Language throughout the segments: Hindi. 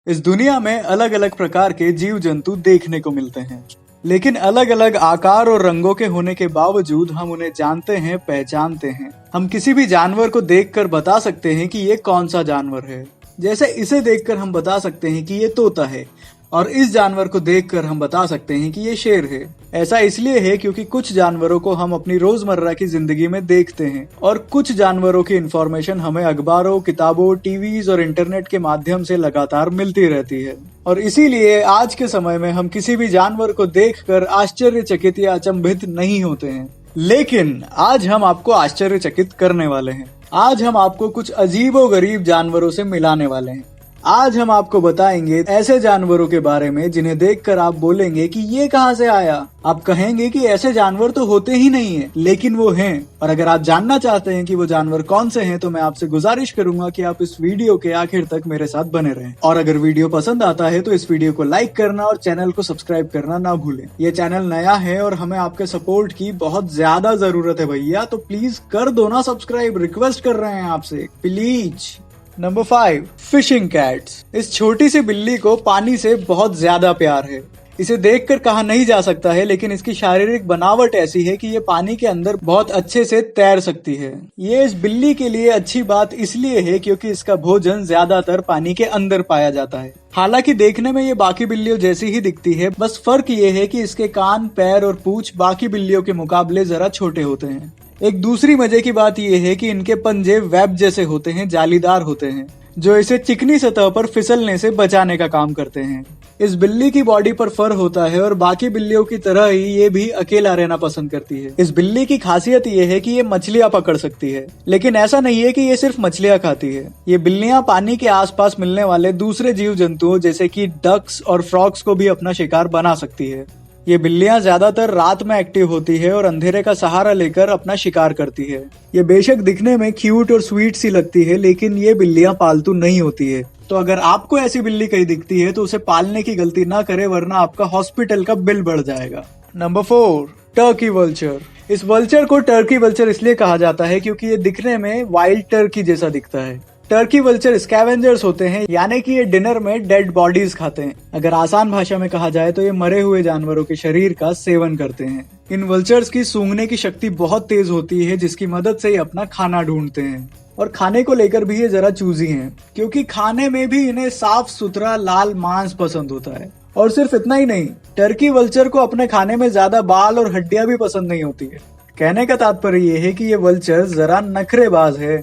इस दुनिया में अलग अलग प्रकार के जीव जंतु देखने को मिलते हैं, लेकिन अलग अलग आकार और रंगों के होने के बावजूद हम उन्हें जानते हैं, पहचानते हैं। हम किसी भी जानवर को देखकर बता सकते हैं कि ये कौन सा जानवर है। जैसे इसे देखकर हम बता सकते हैं कि ये तोता है, और इस जानवर को देखकर हम बता सकते हैं कि ये शेर है। ऐसा इसलिए है क्योंकि कुछ जानवरों को हम अपनी रोजमर्रा की जिंदगी में देखते हैं और कुछ जानवरों की इंफॉर्मेशन हमें अखबारों, किताबों, टीवीज और इंटरनेट के माध्यम से लगातार मिलती रहती है। और इसीलिए आज के समय में हम किसी भी जानवर को देखकर आश्चर्यचकित या अचंभित नहीं होते हैं। लेकिन आज हम आपको आश्चर्यचकित करने वाले हैं। आज हम आपको कुछ अजीबोगरीब जानवरों से मिलाने वाले हैं। आज हम आपको बताएंगे ऐसे जानवरों के बारे में जिन्हें देखकर आप बोलेंगे कि ये कहां से आया। आप कहेंगे कि ऐसे जानवर तो होते ही नहीं है, लेकिन वो हैं। और अगर आप जानना चाहते हैं कि वो जानवर कौन से हैं, तो मैं आपसे गुजारिश करूंगा कि आप इस वीडियो के आखिर तक मेरे साथ बने रहें। और अगर वीडियो पसंद आता है तो इस वीडियो को लाइक करना और चैनल को सब्सक्राइब करना ना भूलें। ये चैनल नया है और हमें आपके सपोर्ट की बहुत ज्यादा जरूरत है भैया, तो प्लीज कर दो ना सब्सक्राइब। रिक्वेस्ट कर रहे हैं आपसे, प्लीज। Number 5, fishing cats. इस छोटी सी बिल्ली को पानी से बहुत ज्यादा प्यार है। इसे देखकर कहा नहीं जा सकता है, लेकिन इसकी शारीरिक बनावट ऐसी है कि ये पानी के अंदर बहुत अच्छे से तैर सकती है। ये इस बिल्ली के लिए अच्छी बात इसलिए है क्योंकि इसका भोजन ज्यादातर पानी के अंदर पाया जाता है। हालांकि देखने में ये बाकी बिल्लियों जैसी ही दिखती है, बस फर्क ये है कि इसके कान, पैर और पूंछ बाकी बिल्लियों के मुकाबले जरा छोटे होते हैं। एक दूसरी मजे की बात यह है कि इनके पंजे वेब जैसे होते हैं, जालीदार होते हैं, जो इसे चिकनी सतह पर फिसलने से बचाने का काम करते हैं। इस बिल्ली की बॉडी पर फर होता है और बाकी बिल्लियों की तरह ही ये भी अकेला रहना पसंद करती है। इस बिल्ली की खासियत ये है कि ये मछलियां पकड़ सकती है, लेकिन ऐसा नहीं है कि ये सिर्फ मछलियां खाती है। ये बिल्लियां पानी के आसपास मिलने वाले दूसरे जीव जंतुओं जैसे कि डक्स और फ्रॉग्स को भी अपना शिकार बना सकती है। ये बिल्लियां ज्यादातर रात में एक्टिव होती है और अंधेरे का सहारा लेकर अपना शिकार करती है। ये बेशक दिखने में क्यूट और स्वीट सी लगती है, लेकिन ये बिल्लियां पालतू नहीं होती है। तो अगर आपको ऐसी बिल्ली कहीं दिखती है तो उसे पालने की गलती ना करे, वरना आपका हॉस्पिटल का बिल बढ़ जाएगा। Number 4, Turkey vulture. इस वल्चर को टर्की वल्चर इसलिए कहा जाता है क्योंकि ये दिखने में वाइल्ड टर्की जैसा दिखता है। टर्की वल्चर स्कैवेंजर्स होते हैं, यानी कि ये डिनर में डेड बॉडीज खाते हैं। अगर आसान भाषा में कहा जाए तो ये मरे हुए जानवरों के शरीर का सेवन करते हैं। इन वल्चर्स की सूंघने की शक्ति बहुत तेज होती है, जिसकी मदद से ये अपना खाना ढूंढते हैं। और खाने को लेकर भी ये जरा चूजी हैं, क्योंकि खाने में भी इन्हें साफ सुथरा लाल मांस पसंद होता है। और सिर्फ इतना ही नहीं, टर्की वल्चर को अपने खाने में ज्यादा बाल और हड्डियां भी पसंद नहीं होती है। कहने का तात्पर्य ये है कि ये वल्चर जरा नखरेबाज है।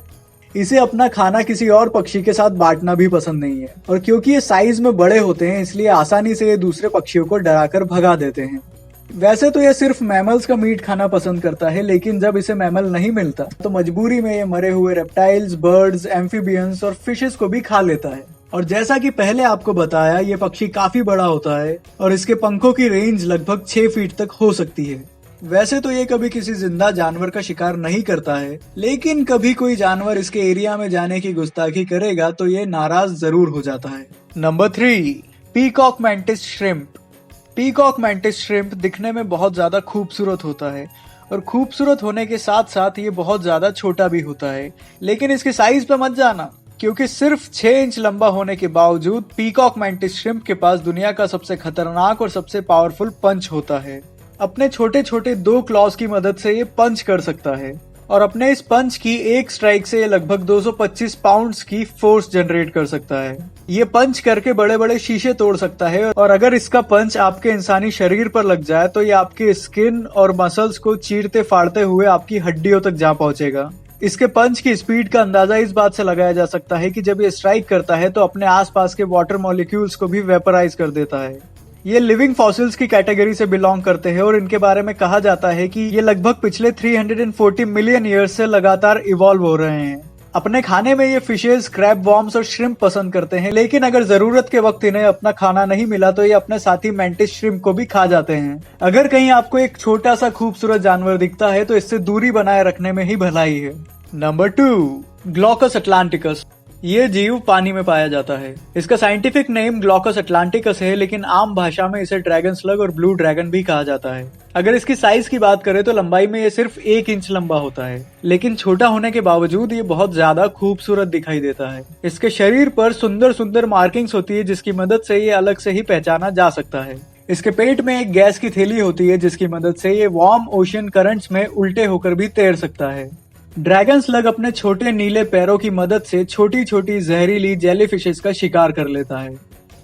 इसे अपना खाना किसी और पक्षी के साथ बांटना भी पसंद नहीं है। और क्योंकि ये साइज में बड़े होते हैं, इसलिए आसानी से ये दूसरे पक्षियों को डराकर भगा देते हैं। वैसे तो ये सिर्फ मैमल्स का मीट खाना पसंद करता है, लेकिन जब इसे मैमल नहीं मिलता तो मजबूरी में ये मरे हुए रेप्टाइल्स, बर्ड्स, एम्फीबियंस और फिशेस को भी खा लेता है। और जैसा कि पहले आपको बताया, ये पक्षी काफी बड़ा होता है और इसके पंखों की रेंज लगभग 6 फीट तक हो सकती है। वैसे तो ये कभी किसी जिंदा जानवर का शिकार नहीं करता है, लेकिन कभी कोई जानवर इसके एरिया में जाने की गुस्ताखी करेगा तो ये नाराज जरूर हो जाता है। Number 3, peacock mantis shrimp. Peacock mantis shrimp दिखने में बहुत ज्यादा खूबसूरत होता है, और खूबसूरत होने के साथ साथ ये बहुत ज्यादा छोटा भी होता है। लेकिन इसके साइज पे मत जाना, क्योंकि सिर्फ 6 इंच लंबा होने के बावजूद पीकॉक मैंटिस श्रिम्प के पास दुनिया का सबसे खतरनाक और सबसे पावरफुल पंच होता है। अपने छोटे छोटे 2 क्लॉज की मदद से ये पंच कर सकता है, और अपने इस पंच की एक स्ट्राइक से ये लगभग 225 पाउंड्स की फोर्स जनरेट कर सकता है। ये पंच करके बड़े बड़े शीशे तोड़ सकता है, और अगर इसका पंच आपके इंसानी शरीर पर लग जाए तो ये आपके स्किन और मसल्स को चीरते फाड़ते हुए आपकी हड्डियों तक जा पहुंचेगा। इसके पंच की स्पीड का अंदाजा इस बात से लगाया जा सकता है कि जब ये स्ट्राइक करता है तो अपने आसपास के वाटर मॉलिक्यूल्स को भी वेपराइज कर देता है। ये लिविंग फॉसिल्स की कैटेगरी से बिलोंग करते हैं, और इनके बारे में कहा जाता है कि ये लगभग पिछले 340 मिलियन ईयर्स से लगातार इवॉल्व हो रहे हैं। अपने खाने में ये फिशेस, क्रैब, वॉर्म्स और श्रिम्प पसंद करते हैं, लेकिन अगर जरूरत के वक्त इन्हें अपना खाना नहीं मिला तो ये अपने साथी मैंटिस श्रिम्प को भी खा जाते हैं। अगर कहीं आपको एक छोटा सा खूबसूरत जानवर दिखता है तो इससे दूरी बनाए रखने में ही भलाई है। नंबर 2, ग्लॉकस अटलांटिकस। ये जीव पानी में पाया जाता है। इसका साइंटिफिक नेम ग्लॉकस अटलांटिकस है, लेकिन आम भाषा में इसे ड्रैगन स्लग और ब्लू ड्रैगन भी कहा जाता है। अगर इसकी साइज की बात करें तो लंबाई में ये सिर्फ 1 इंच लंबा होता है, लेकिन छोटा होने के बावजूद ये बहुत ज्यादा खूबसूरत दिखाई देता है। इसके शरीर पर सुंदर सुंदर मार्किंग्स होती है, जिसकी मदद से ये अलग से ही पहचाना जा सकता है। इसके पेट में एक गैस की थैली होती है, जिसकी मदद से ये वार्म ओशियन करंट्स में उल्टे होकर भी तैर सकता है। ड्रैगन स्लग अपने छोटे नीले पैरों की मदद से छोटी छोटी जहरीली जेलीफिशेस का शिकार कर लेता है।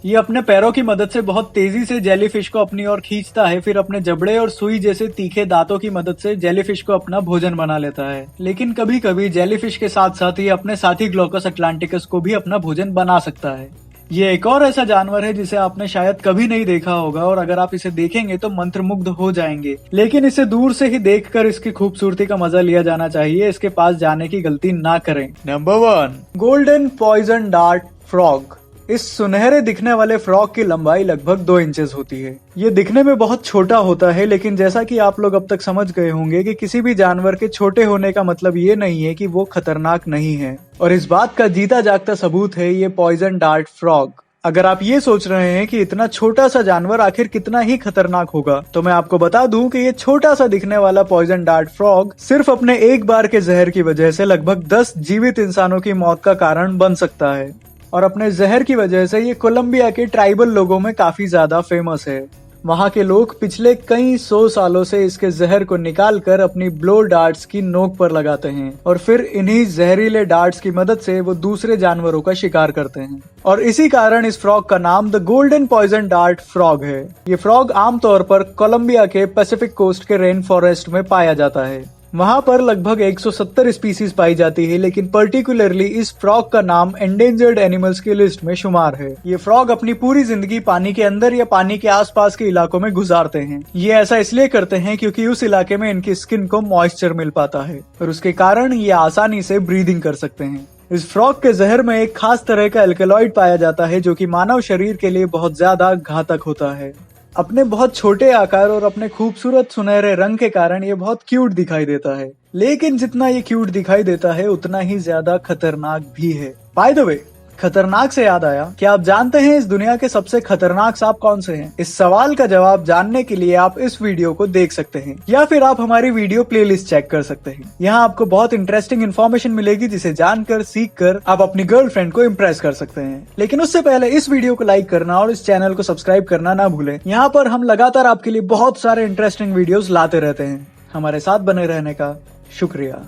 ये अपने पैरों की मदद से बहुत तेजी से जेलीफिश को अपनी ओर खींचता है, फिर अपने जबड़े और सुई जैसे तीखे दांतों की मदद से जेलीफिश को अपना भोजन बना लेता है। लेकिन कभी कभी जेलीफिश के साथ साथ ये अपने साथी ग्लॉकस अटलांटिकस को भी अपना भोजन बना सकता है। ये एक और ऐसा जानवर है जिसे आपने शायद कभी नहीं देखा होगा, और अगर आप इसे देखेंगे तो मंत्रमुग्ध हो जाएंगे। लेकिन इसे दूर से ही देखकर इसकी खूबसूरती का मजा लिया जाना चाहिए, इसके पास जाने की गलती ना करें। Number 1, golden poison dart frog. इस सुनहरे दिखने वाले फ्रॉग की लंबाई लगभग 2 इंचेस होती है। ये दिखने में बहुत छोटा होता है, लेकिन जैसा कि आप लोग अब तक समझ गए होंगे कि किसी भी जानवर के छोटे होने का मतलब ये नहीं है कि वो खतरनाक नहीं है, और इस बात का जीता जागता सबूत है ये पॉइजन डार्ट फ्रॉग। अगर आप ये सोच रहे हैं कि इतना छोटा सा जानवर आखिर कितना ही खतरनाक होगा, तो मैं आपको बता दूं कि ये छोटा सा दिखने वाला पॉइजन डार्ट फ्रॉग सिर्फ अपने एक बार के जहर की वजह से लगभग 10 जीवित इंसानों की मौत का कारण बन सकता है, और अपने जहर की वजह से ये कोलंबिया के ट्राइबल लोगों में काफी ज्यादा फेमस है। वहाँ के लोग पिछले कई 100 सालों से इसके जहर को निकाल कर अपनी ब्लो डार्ट्स की नोक पर लगाते हैं, और फिर इन्हीं जहरीले डार्ट्स की मदद से वो दूसरे जानवरों का शिकार करते हैं। और इसी कारण इस फ्रॉग का नाम the golden poison dart frog है। ये फ्रॉग आमतौर पर कोलंबिया के पैसिफिक कोस्ट के रेन फॉरेस्ट में पाया जाता है। वहाँ पर लगभग 170 स्पीसीज पाई जाती है, लेकिन पर्टिकुलरली इस फ्रॉग का नाम एंडेंजर्ड एनिमल्स की लिस्ट में शुमार है। ये फ्रॉग अपनी पूरी जिंदगी पानी के अंदर या पानी के आसपास के इलाकों में गुजारते हैं। ये ऐसा इसलिए करते हैं क्योंकि उस इलाके में इनकी स्किन को मॉइस्चर मिल पाता है, और उसके कारण ये आसानी से ब्रीदिंग कर सकते हैं। इस फ्रॉग के जहर में एक खास तरह का एल्केलॉइड पाया जाता है, जो कि मानव शरीर के लिए बहुत ज्यादा घातक होता है। अपने बहुत छोटे आकार और अपने खूबसूरत सुनहरे रंग के कारण ये बहुत क्यूट दिखाई देता है, लेकिन जितना ये क्यूट दिखाई देता है उतना ही ज्यादा खतरनाक भी है। बाय द वे, खतरनाक से याद आया, क्या आप जानते हैं इस दुनिया के सबसे खतरनाक सांप कौन से हैं? इस सवाल का जवाब जानने के लिए आप इस वीडियो को देख सकते हैं, या फिर आप हमारी वीडियो प्लेलिस्ट चेक कर सकते हैं। यहाँ आपको बहुत इंटरेस्टिंग इन्फॉर्मेशन मिलेगी, जिसे जानकर सीख कर आप अपनी गर्लफ्रेंड को इम्प्रेस कर सकते हैं। लेकिन उससे पहले इस वीडियो को लाइक करना और इस चैनल को सब्सक्राइब करना ना भूलें। यहाँ पर हम लगातार आपके लिए बहुत सारे इंटरेस्टिंग वीडियोस लाते रहते हैं। हमारे साथ बने रहने का शुक्रिया।